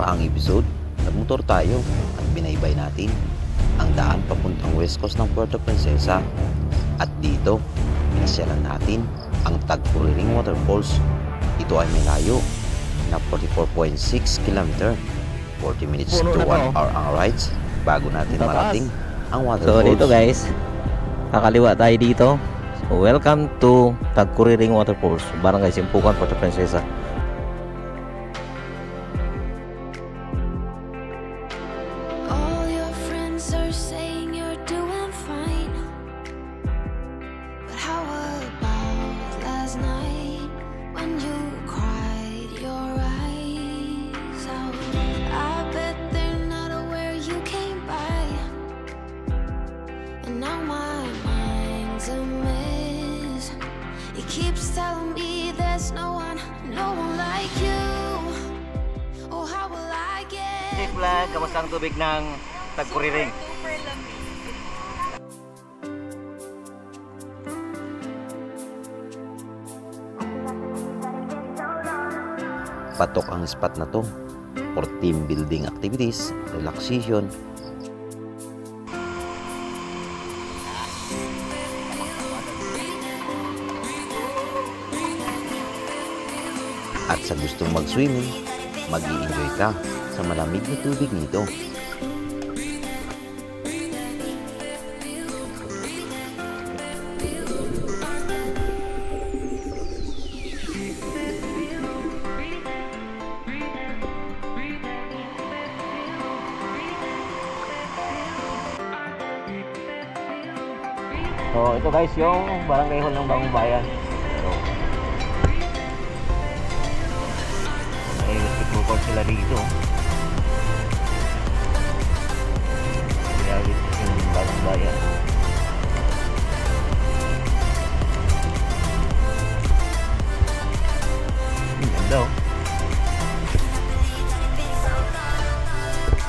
nakaraang episode, nagmotor tayo at binaybay natin ang daan papuntang west coast ng Puerto Princesa. At dito, pinasyalan natin ang Tagkuriring Waterfalls. Ito ay may layo na 44.6 km, 40 minutes to 1 hour ang rides bago natin marating ang waterfalls. So dito guys, kakaliwa tayo dito. So welcome to Tagkuriring Waterfalls, Barangay Simpukan, Puerto Princesa. Keeps telling me there's no one like you. Oh, how will I get? Safe vlog, kamusta ang tubig ng Tagkuriring? Patok ang spot na to for team building activities, relaxation, at sa gustong mag-swimming, mag-i-enjoy ka sa malamig na tubig nito. So ito guys, yung barangay hall ng Bagong Bayan. Court sila dito. Kaya yung Bagong Bayan. Ganda oh.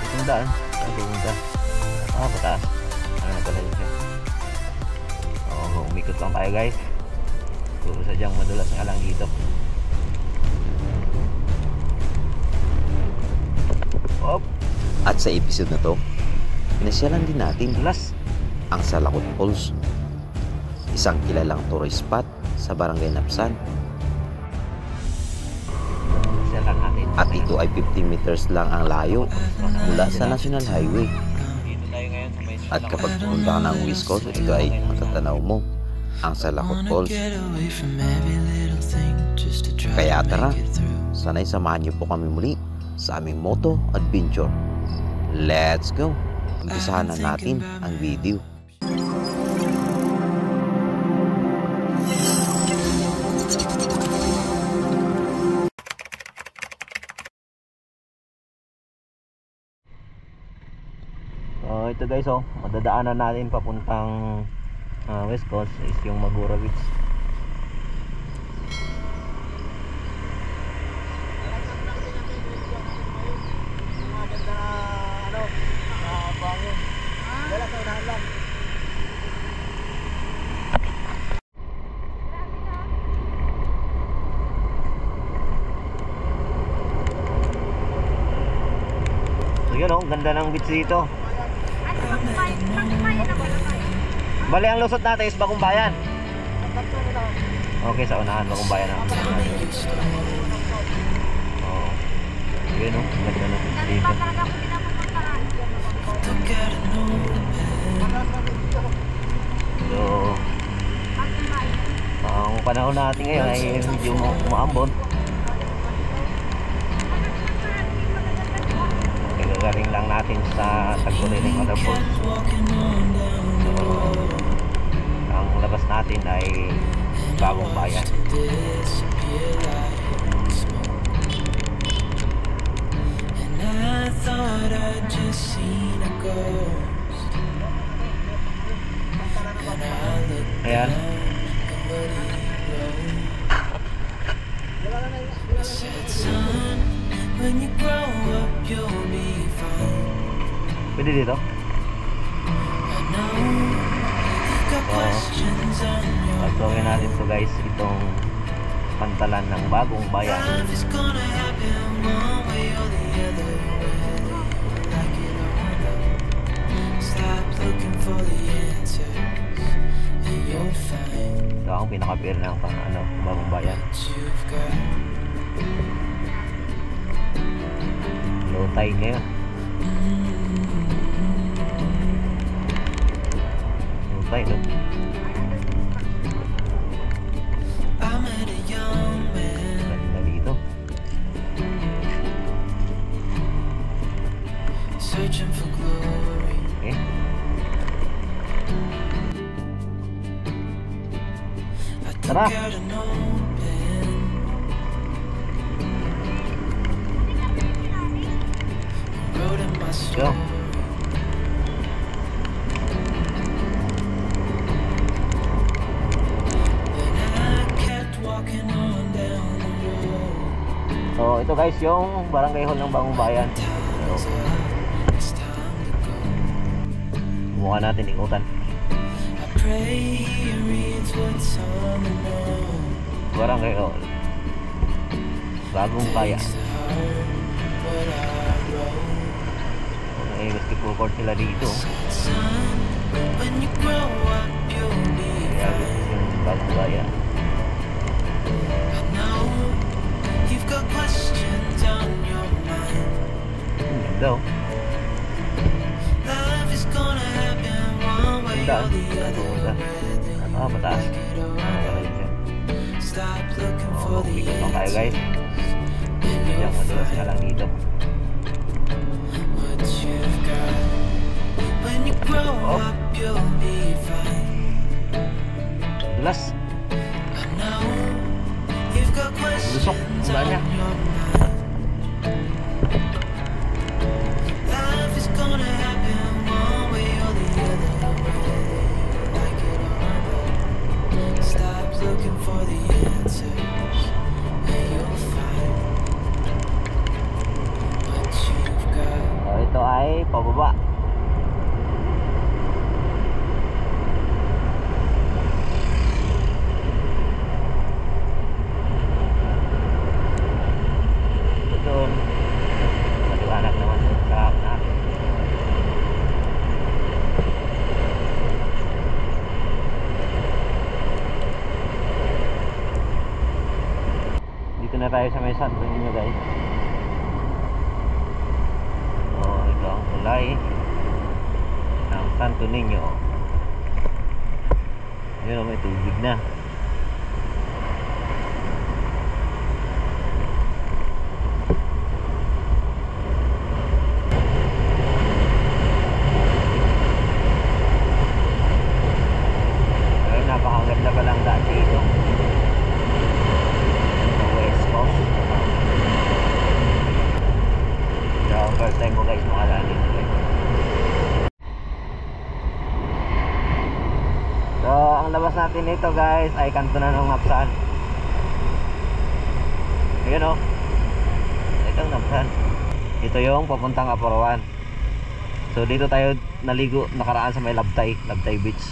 Itong daan. Ang pumunta. Pataas. Ano na pala yun siya. Umikot lang tayo guys. Puro sadyang madulas nga lang dito. At sa episode na to, pinasyalan din natin ang Salakot Falls, isang kilalang tourist spot sa Barangay Napsan. At ito ay 50 meters lang ang layo mula sa National Highway. At kapag pumunta ka ng West Coast, ito ay matatanaw mo ang Salakot Falls. Kaya tara, sana'y samahan niyo po kami muli sa aming moto adventure. Let's go! Umpisahan na natin ang video. So ito guys oh, madadaanan natin papuntang West Coast is yung Magura Beach. Yun oh, ganda ng beach dito. Bali ang lusot natin is Bagong Bayan. Okay, sa unahan Bagong Bayan ang oh. Yun oh, ganda ng beach dito. So ang panahon natin ngayon ay medyo umaambon. Galing lang natin sa Tagkuriring Waterfalls. So, ang labas natin ay Bagong Bayan. Ayan. Pwede dito? Pagawin natin to guys, itong pantalan ng Bagong Bayan. Life is gonna happen one way or the other, like it or not. Stop looking for the answers, and you'll find Ito ang pinaka-pier ng Bagong Bayan. what you've got. Low tide ngayon. Low tide, oh. I met a young man, Ganda dito. searching for glory. Okay. I took Tara. out an old pen, wrote in my Go. story. Then I kept walking on down the road. So ito guys yung barangay hall ng Bagong Bayan. Time's So, up, it's time to go. subukan natin ikutan. I pray he reads what's on the note. Barangay hall. Bagong Bayan. Takes to heart what I wrote. May basketball court sila dito. Son, when you grow up, you'll be Kaya fine. yung Bagong Bayan. I know you've got questions on your mind. Ganda oh. Life is gonna happen one way Ganda. or the other, Ganda. whether Ah, mataas. like it or Pala yun siya. not. Stop looking Oh, for the ikot lang tayo guys. answers, and Diyan, you'll madulas ka find lang dito. what you've got. When you grow Oh. up, you'll be fine. Dulas. I know you've got questions Lusok. Ang daan niya. on your mind. Life is gonna happen one way or the other, whether you like it or not. Stop looking for the answers, and you'll find what you've got. Oh, ito ay pababa. Doon. Maliwanag naman sa harap. Dito na tayo sa may Santo Niño guys. Oh, ito ang tulay ng Santo Niño. Yun, may tubig na. Pero napakaganda pa lang dati ito. Sa West Coast. So, first time ko guys makalaan dito guys. So, ang labas natin nito guys ay kanto na ng Napsan. Ayun o. Ito ang Napsan. Ito yung papuntang Apurawan. So, dito tayo naligo nakaraan sa may Labtay Beach.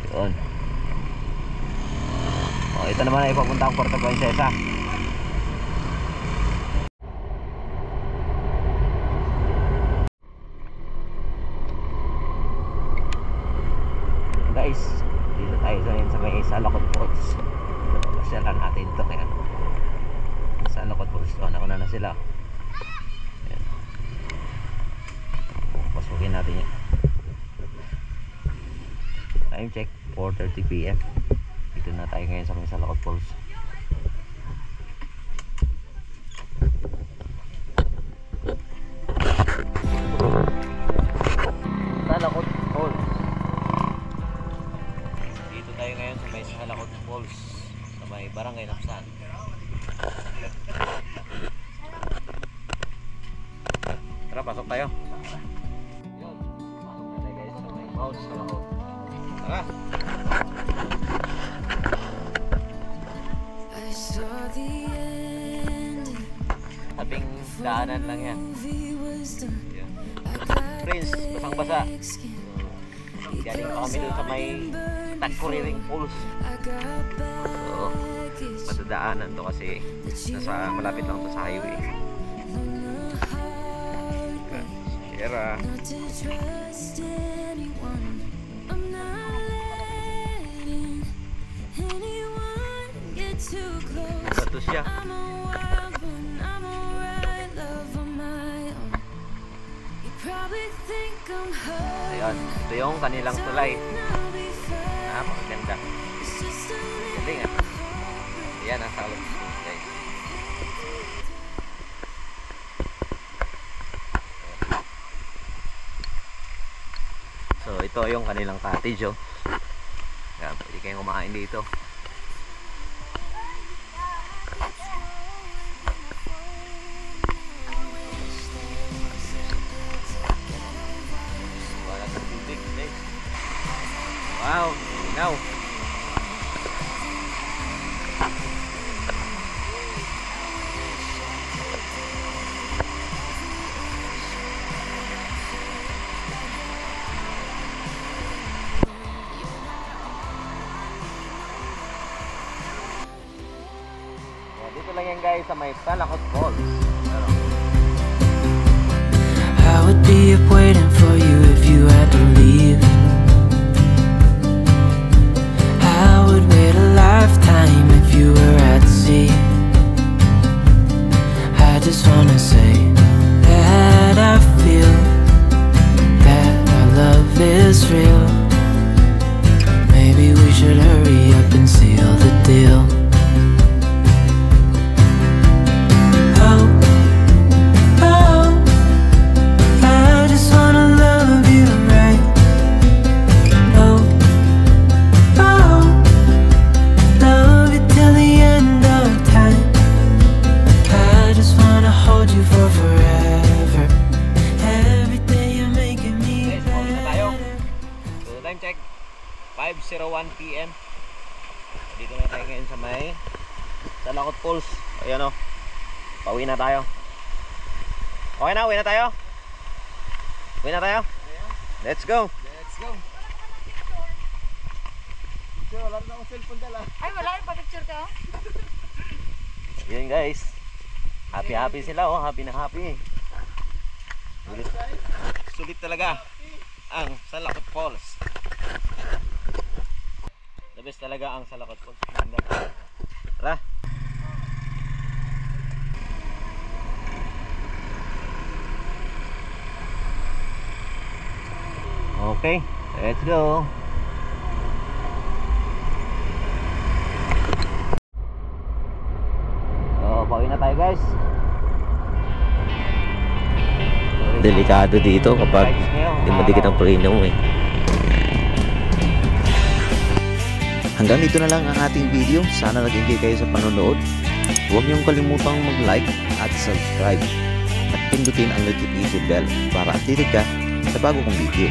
Yun. O, ito naman ay papuntang Puerto Princesa. Guys, dito tayo sa may Salakot Falls. Pasyalan natin ito kaya Salakot Falls. O, nauna na sila. Ayan. Pasukin natin yan. Time check 4:30 PM. Dito na tayo ngayon sa may Salakot Falls. Salakot Falls. Dito tayo ngayon sa may Salakot Falls, sa may Barangay Napsan. Tara, pasok tayo. Yun, pasok na tayo guys sa may Mount Salakot. Tara! I saw the end. Tabing daanan lang yan. Movie was done. Yan. I got Prince, basang-basa. thick skin. Galing pa kami doon sa may Tagkuriring Falls. I got baggage. So, daanan to kasi nasa malapit lang to sa highway. Sierra. Not to trust anyone. I'm not letting anyone get too close. Ito siya. I'm a wild one, I'm alright, love on my own. You probably think I'm hurt. Ayan, ito yung kanilang tulay. I'll be fine. Napakaganda. It's just a Galing little ah. Ayan ang salot. Okay. So ito yung kanilang cottage oh. Ayan, pwede kayong kumain dito. Wala sa tubig, guys. Wow, now. Dito lang yan guys sa may Talakot Falls. I would be up waiting for you if you had to leave. I would wait a lifetime if you were at sea. I just wanna say that I feel that our love is real. Maybe we should hurry up and seal the deal. Time check 5:01 PM. Dito na tayo ngayon sa may Talakot Falls. Ayan o. Pauwi na tayo. Okay na, uwi na tayo. Uwi na tayo. Let's go. Let's go. Sir, wala rin akong cellphone dala. Ay, wala rin pa-picture ka? Yun guys. Happy sila oh. Happy na happy. Sulit talaga ang Talakot Falls. The best talaga ang Talakot Falls. Tara. Okay, let's go. Pauwi na tayo guys. Delikado dito kapag hindi madikit ang preno mo eh. Hanggang dito na lang ang ating video. Sana nag-enjoy kayo sa panonood. Huwag niyong kalimutang mag-like at subscribe. At pindutin ang notification bell para updated ka sa bago kong video.